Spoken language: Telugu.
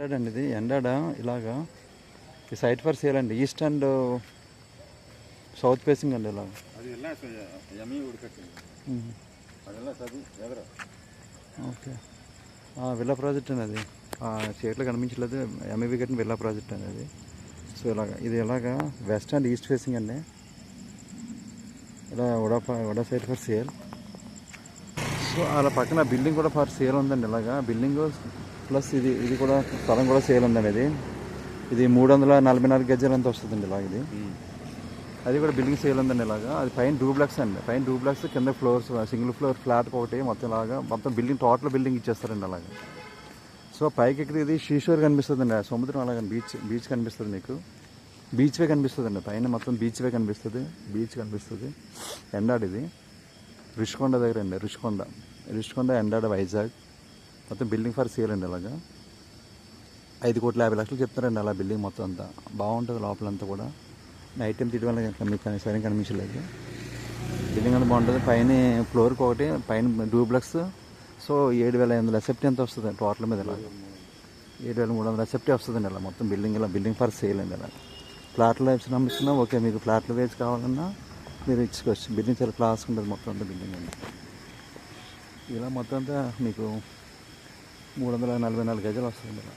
ఎండాడండి ఇది ఎండాడ ఇలాగా ఈ సైట్ ఫర్ సేల్ అండి ఈస్ట్ అండ్ సౌత్ ఫేసింగ్ అండి ఇలాగ ఓకే విల్లా ప్రాజెక్ట్ అండి అది స్టేట్లో కనిపించలేదు ఎంఈవి కట్టిన విల్లా ప్రాజెక్ట్ అనేది సో ఇది ఇలాగా వెస్ట్ అండ్ ఈస్ట్ ఫేసింగ్ అండి ఇలా వడా సైట్ ఫర్ సేల్ సో అలా పక్కన బిల్డింగ్ కూడా ఫర్ సేల్ ఉందండి ఇలాగా బిల్డింగ్ ప్లస్ ఇది కూడా స్థలం కూడా సేల్ ఉందండి ఇది 344 గజాలు అంతా వస్తుందండి ఇలాగ ఇది అది కూడా బిల్డింగ్ సేల్ ఉందండి ఇలాగా అది పైన డూప్లెక్స్ అండి పైన డూప్లెక్స్ కింద ఫ్లోర్స్ సింగిల్ ఫ్లోర్ ఫ్లాట్ ఒకటి మొత్తం ఇలాగా మొత్తం బిల్డింగ్ టోటల్ బిల్డింగ్ ఇచ్చేస్తారండి అలాగా సో పైకి ఎక్కడ ఇది శ్రీశోర్ కనిపిస్తుందండి సముద్రం అలాగే బీచ్ కనిపిస్తుంది మీకు బీచ్ వే కనిపిస్తుందండి పైన మొత్తం బీచ్ కనిపిస్తుంది ఎండాడ్ ఇది రుషికొండ దగ్గర అండి రుషికొండ ఎండాడ వైజాగ్ మొత్తం బిల్డింగ్ ఫర్ సేల్ అండి అలాగా 5,50,00,000 చెప్తారండి అలా బిల్డింగ్ మొత్తం అంతా బాగుంటుంది లోపలంతా కూడా నైట్ టైం తిరిగి మీకు సరిగ్గా కనిపించలేదు బిల్డింగ్ అంతా బాగుంటుంది పైన ఫ్లోర్కి ఒకటి పైన డూప్లెక్స్ సో 7,500 ఎసెప్టీ ఎంత వస్తుంది టోటల్ మీద ఇలా 7,300 ఎసెప్టీ వస్తుందండి ఇలా మొత్తం బిల్డింగ్ ఫర్ సేల్ అండి ఇలా ఫ్లాట్లో వేసి నమ్మిస్తున్నా ఓకే మీకు ఫ్లాట్లో వేసి కావాలన్నా మీరు ఇచ్చుకోవచ్చు బిల్డింగ్ చాలా క్లాస్ ఉంటుంది మొత్తం అంతా బిల్డింగ్ అండి ఇలా మొత్తం అంతా మీకు 344 గజాలు వస్తుంది ఇలా